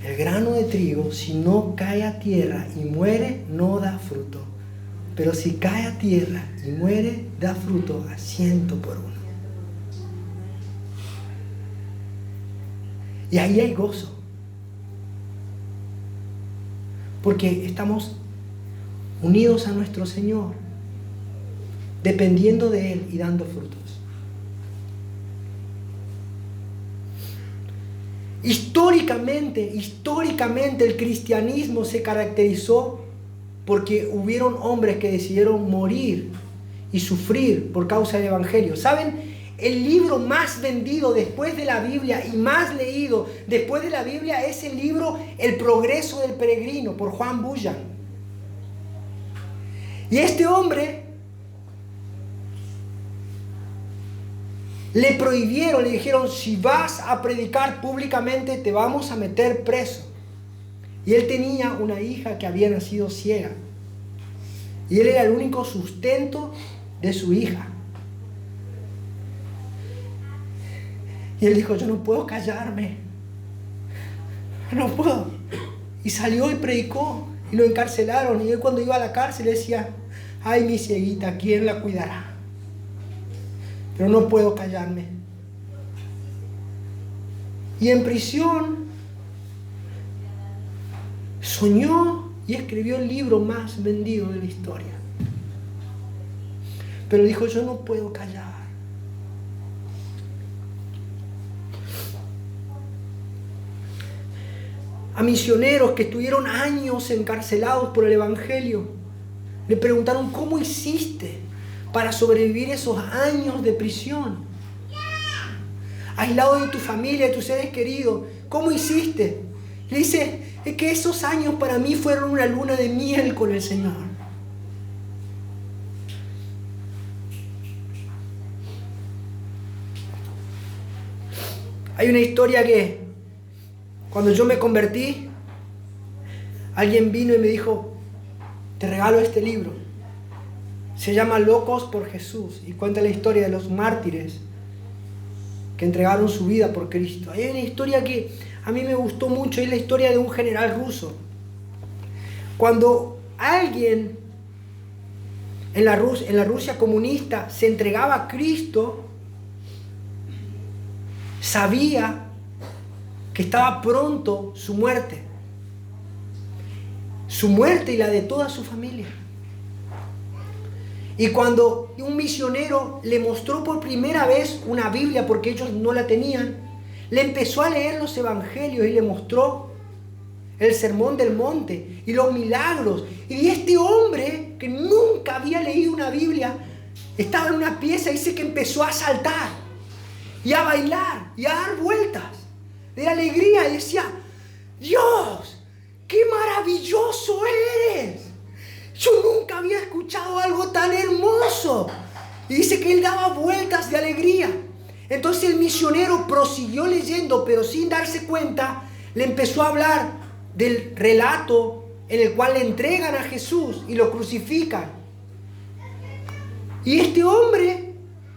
A: El grano de trigo, si no cae a tierra y muere, no da fruto. Pero si cae a tierra y muere, da fruto a 100 por uno. Y ahí hay gozo. Porque estamos unidos a nuestro Señor, dependiendo de Él y dando frutos. Históricamente el cristianismo se caracterizó porque hubieron hombres que decidieron morir y sufrir por causa del Evangelio. ¿Saben? El libro más vendido después de la Biblia y más leído después de la Biblia es el libro El progreso del peregrino por Juan Bunyan. Y este hombre le prohibieron, le dijeron, si vas a predicar públicamente te vamos a meter preso. Y él tenía una hija que había nacido ciega. Y él era el único sustento de su hija. Y él dijo, yo no puedo callarme. No puedo. Y salió y predicó. Y lo encarcelaron. Y él cuando iba a la cárcel decía, ay, mi cieguita, ¿quién la cuidará? Pero no puedo callarme. Y en prisión soñó y escribió el libro más vendido de la historia. Pero dijo, yo no puedo callar. A misioneros que estuvieron años encarcelados por el Evangelio, le preguntaron, ¿cómo hiciste para sobrevivir esos años de prisión? Aislado de tu familia, de tus seres queridos, ¿cómo hiciste? Le dice, es que esos años para mí fueron una luna de miel con el Señor. Hay una historia que cuando yo me convertí, alguien vino y me dijo, te regalo este libro. Se llama Locos por Jesús y cuenta la historia de los mártires que entregaron su vida por Cristo. Hay una historia que a mí me gustó mucho, es la historia de un general ruso. Cuando alguien en la Rusia comunista se entregaba a Cristo, sabía que estaba pronto su muerte y la de toda su familia. Y cuando un misionero le mostró por primera vez una Biblia, porque ellos no la tenían, le empezó a leer los evangelios y le mostró el sermón del monte y los milagros. Y este hombre que nunca había leído una Biblia, estaba en una pieza y dice que empezó a saltar y a bailar y a dar vueltas de la alegría y decía, Dios, qué maravilloso eres. Yo nunca había escuchado algo tan hermoso. Y dice que él daba vueltas de alegría. Entonces el misionero prosiguió leyendo, pero sin darse cuenta, le empezó a hablar del relato en el cual le entregan a Jesús y lo crucifican. Y este hombre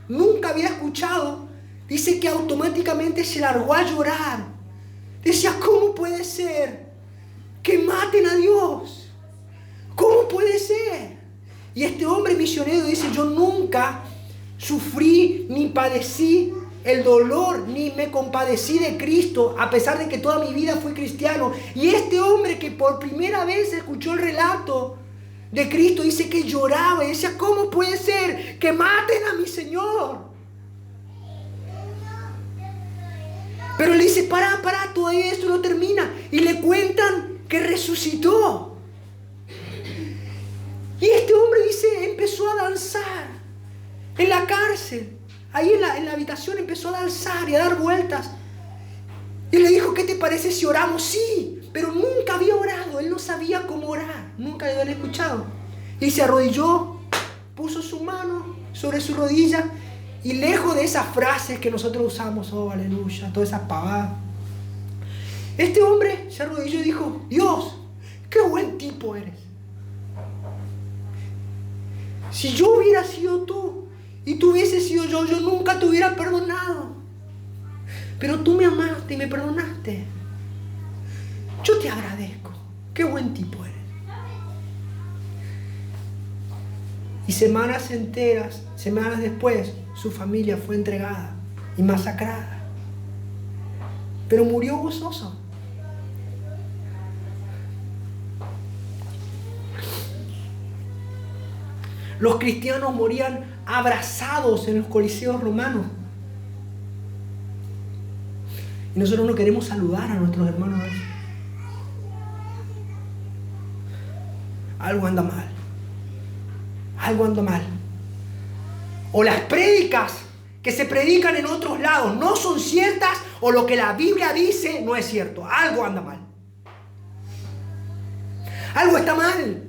A: nunca había escuchado. Dice que automáticamente se largó a llorar. Decía, ¿cómo puede ser que maten a Dios? ¿Cómo puede ser? Y este hombre misionero dice, yo nunca sufrí ni padecí el dolor, ni me compadecí de Cristo, a pesar de que toda mi vida fui cristiano. Y este hombre que por primera vez escuchó el relato de Cristo, dice que lloraba y decía, ¿cómo puede ser que maten a mi Señor? Pero le dice, pará, todavía esto no termina. Y le cuentan que resucitó. Y este hombre dice, empezó a danzar en la cárcel. Ahí en la habitación empezó a danzar y a dar vueltas. Y le dijo, ¿qué te parece si oramos? Sí, pero nunca había orado. Él no sabía cómo orar. Nunca le habían escuchado. Y se arrodilló, puso su mano sobre su rodilla. Y lejos de esas frases que nosotros usamos, oh, aleluya, todas esas pavadas, este hombre se arrodilló y dijo, Dios, qué buen tipo eres. Si yo hubiera sido tú y tú hubieses sido yo nunca te hubiera perdonado. Pero tú me amaste y me perdonaste. Yo te agradezco. Qué buen tipo eres. Y semanas enteras, semanas después, su familia fue entregada y masacrada. Pero murió gozoso. Los cristianos morían abrazados en los coliseos romanos. Y nosotros no queremos saludar a nuestros hermanos. Algo anda mal. Algo anda mal. O las prédicas que se predican en otros lados no son ciertas, o lo que la Biblia dice no es cierto. Algo anda mal. Algo está mal.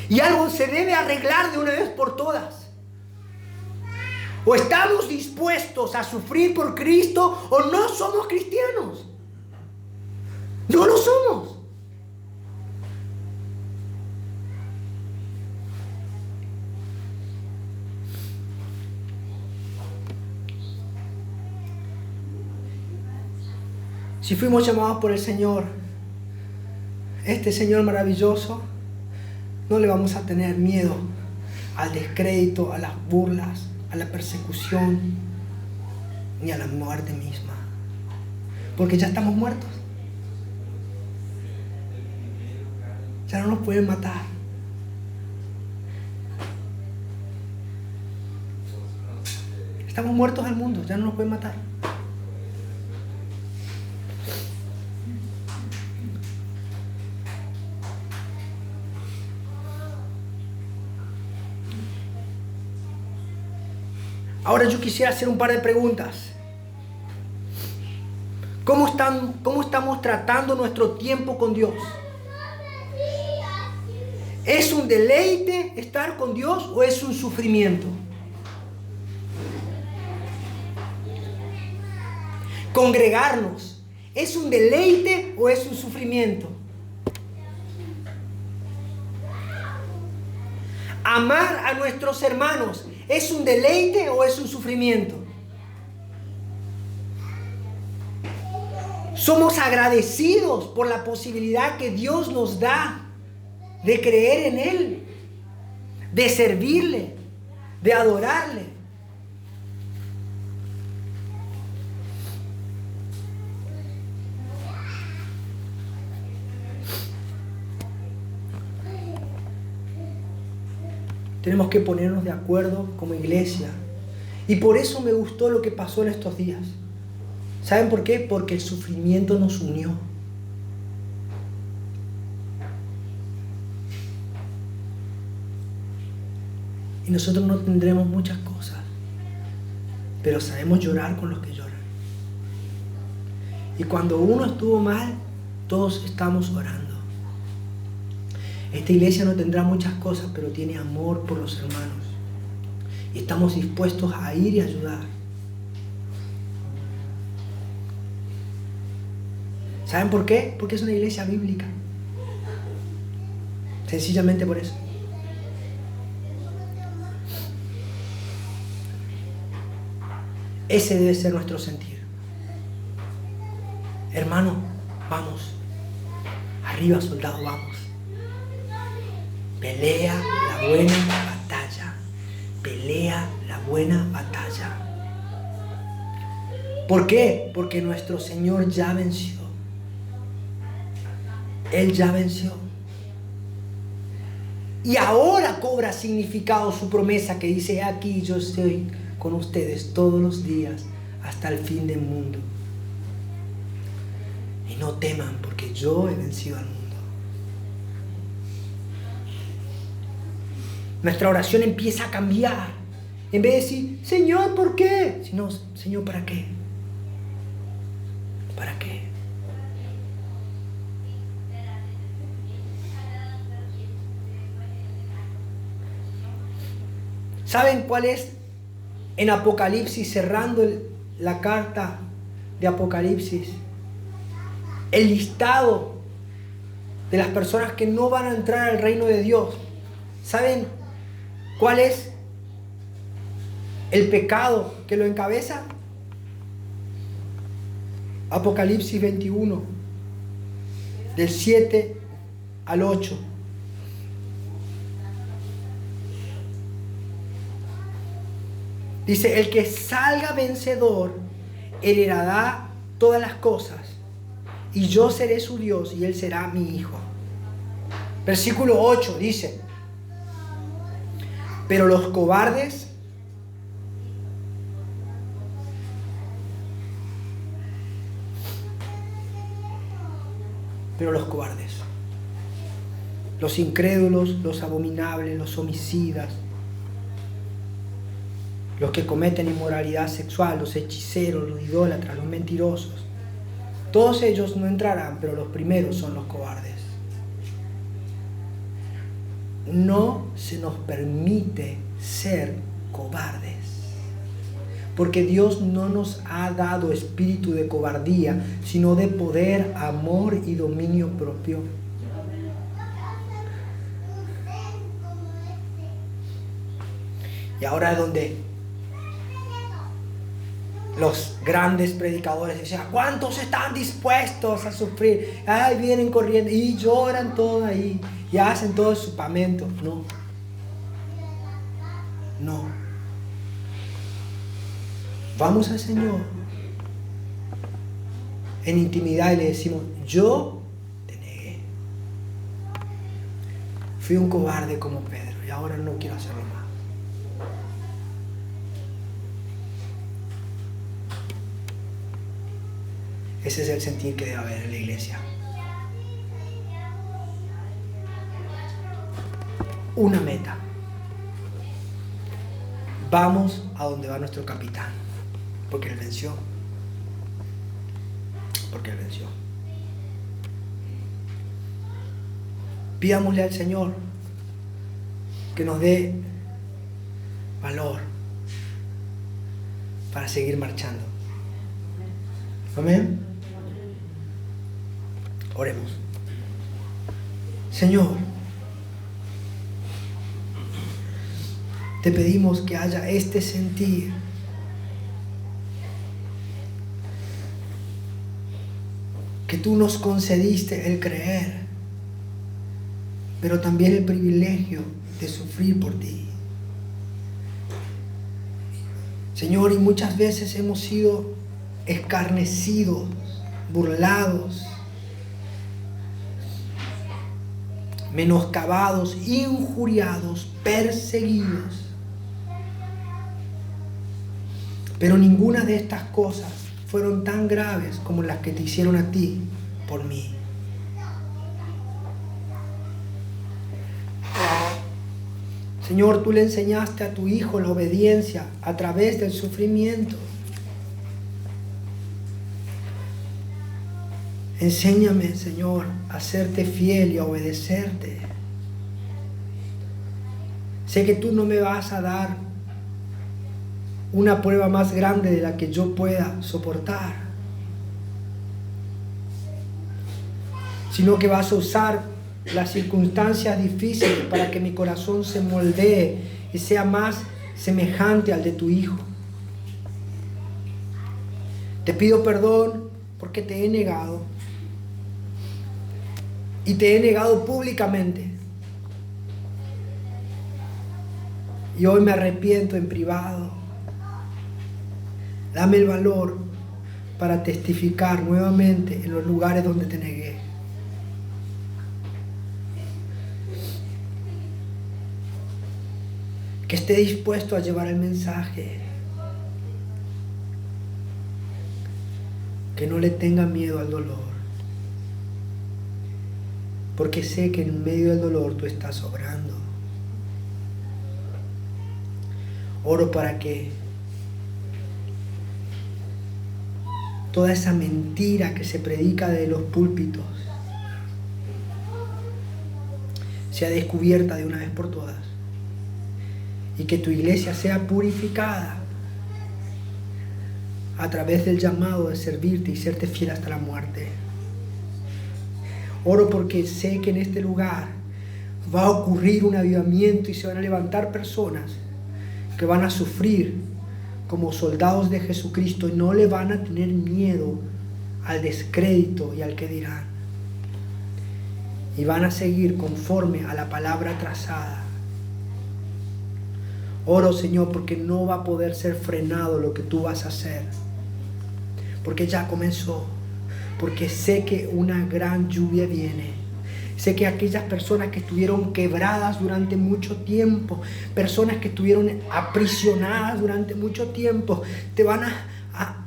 A: Y algo se debe arreglar de una vez por todas. O estamos dispuestos a sufrir por Cristo, o no somos cristianos. No lo somos. Si fuimos llamados por el Señor, este Señor maravilloso, no le vamos a tener miedo al descrédito, a las burlas, a la persecución, ni a la muerte misma. Porque ya estamos muertos. Ya no nos pueden matar. Estamos muertos al mundo, ya no nos pueden matar. Ahora yo quisiera hacer un par de preguntas. ¿Cómo estamos tratando nuestro tiempo con Dios? ¿Es un deleite estar con Dios o es un sufrimiento? Congregarnos, ¿es un deleite o es un sufrimiento? Amar a nuestros hermanos, ¿es un deleite o es un sufrimiento? Somos agradecidos por la posibilidad que Dios nos da de creer en Él, de servirle, de adorarle. Tenemos que ponernos de acuerdo como iglesia. Y por eso me gustó lo que pasó en estos días. ¿Saben por qué? Porque el sufrimiento nos unió. Y nosotros no tendremos muchas cosas, pero sabemos llorar con los que lloran. Y cuando uno estuvo mal, todos estamos orando. Esta iglesia no tendrá muchas cosas, pero tiene amor por los hermanos. Y estamos dispuestos a ir y ayudar. ¿Saben por qué? Porque es una iglesia bíblica. Sencillamente por eso. Ese debe ser nuestro sentir. Hermano, vamos. Arriba, soldado, vamos. Pelea la buena batalla. Pelea la buena batalla. ¿Por qué? Porque nuestro Señor ya venció. Él ya venció. Y ahora cobra significado su promesa que dice: aquí yo estoy con ustedes todos los días hasta el fin del mundo. Y no teman, porque yo he vencido al mundo. Nuestra oración empieza a cambiar. En vez de decir: Señor, ¿por qué? Sino: Señor, ¿para qué? ¿Para qué? ¿Saben cuál es en Apocalipsis, cerrando la carta de Apocalipsis, el listado de las personas que no van a entrar al reino de Dios? ¿Saben cuál es el pecado que lo encabeza? Apocalipsis 21, del 7 al 8. Dice: el que salga vencedor heredará todas las cosas, y yo seré su Dios y él será mi hijo. Versículo 8 dice: pero los cobardes los incrédulos, los abominables, los homicidas, los que cometen inmoralidad sexual, los hechiceros, los idólatras, los mentirosos, todos ellos no entrarán, pero los primeros son los cobardes. No se nos permite ser cobardes, porque Dios no nos ha dado espíritu de cobardía, sino de poder, amor y dominio propio. Y ahora es donde los grandes predicadores decían: ¿cuántos están dispuestos a sufrir? Ay, vienen corriendo y lloran todo ahí y hacen todo su pamento. No. Vamos al Señor en intimidad y le decimos: yo te negué. Fui un cobarde como Pedro y ahora no quiero hacerlo más. Ese es el sentir que debe haber en la iglesia. Una meta. Vamos a donde va nuestro capitán, porque él venció. Pidámosle al Señor que nos dé valor para seguir marchando. Amén. Oremos. Señor, te pedimos que haya este sentir que tú nos concediste, el creer, pero también el privilegio de sufrir por ti. Señor, y muchas veces hemos sido escarnecidos, burlados, menoscabados, injuriados, perseguidos. Pero ninguna de estas cosas fueron tan graves como las que te hicieron a ti por mí. Señor, tú le enseñaste a tu Hijo la obediencia a través del sufrimiento. Enséñame, Señor, a serte fiel y a obedecerte. Sé que tú no me vas a dar una prueba más grande de la que yo pueda soportar, sino que vas a usar las circunstancias difíciles para que mi corazón se moldee y sea más semejante al de tu Hijo. Te pido perdón porque te he negado. Y te he negado públicamente. Y hoy me arrepiento en privado. Dame el valor para testificar nuevamente en los lugares donde te negué. que esté dispuesto a llevar el mensaje, que no le tenga miedo al dolor, porque sé que en medio del dolor tú estás obrando. Oro para que toda esa mentira que se predica de los púlpitos sea descubierta de una vez por todas, y que tu iglesia sea purificada a través del llamado de servirte y serte fiel hasta la muerte. Oro porque sé que en este lugar va a ocurrir un avivamiento y se van a levantar personas que van a sufrir como soldados de Jesucristo y no le van a tener miedo al descrédito y al que dirán. Y van a seguir conforme a la palabra trazada. Oro, Señor, porque no va a poder ser frenado lo que tú vas a hacer, porque ya comenzó, porque sé que una gran lluvia viene. Sé que aquellas personas que estuvieron quebradas durante mucho tiempo, personas que estuvieron aprisionadas durante mucho tiempo, te van a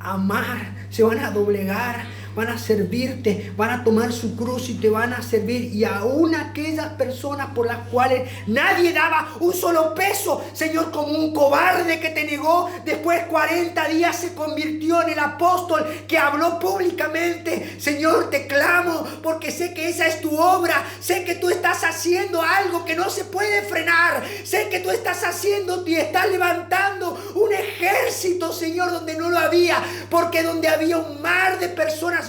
A: amar, se van a doblegar, van a servirte, van a tomar su cruz y te van a servir. Y aún aquellas personas por las cuales nadie daba un solo peso, Señor, como un cobarde que te negó, después 40 días se convirtió en el apóstol que habló públicamente. Señor, te clamo porque sé que esa es tu obra, sé que tú estás haciendo algo que no se puede frenar, sé que tú estás haciendo y estás levantando un ejército, Señor, donde no lo había, porque donde había un mar de personas,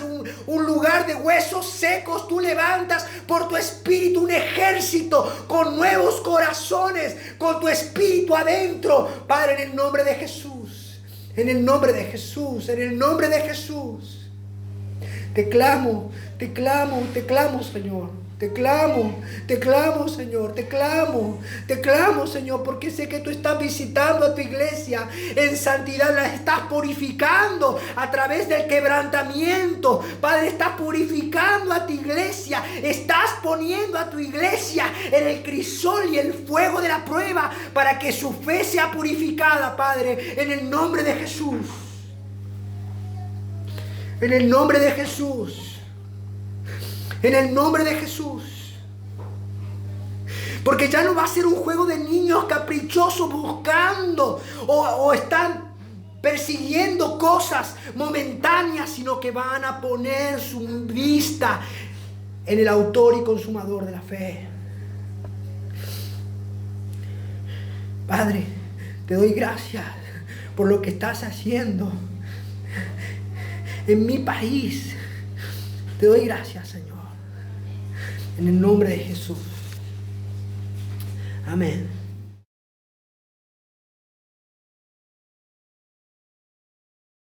A: un lugar de huesos secos, tú levantas por tu espíritu un ejército con nuevos corazones, con tu espíritu adentro, Padre, en el nombre de Jesús, en el nombre de Jesús, en el nombre de Jesús. Te clamo, Señor. Te clamo, Señor, te clamo, Señor, porque sé que tú estás visitando a tu iglesia en santidad, la estás purificando a través del quebrantamiento. Padre, estás purificando a tu iglesia, estás poniendo a tu iglesia en el crisol y el fuego de la prueba para que su fe sea purificada, Padre, en el nombre de Jesús. En el nombre de Jesús. En el nombre de Jesús. Porque ya no va a ser un juego de niños caprichosos buscando o están persiguiendo cosas momentáneas, sino que van a poner su vista en el autor y consumador de la fe. Padre, te doy gracias por lo que estás haciendo en mi país. Te doy gracias, Señor. En el nombre de Jesús. Amén.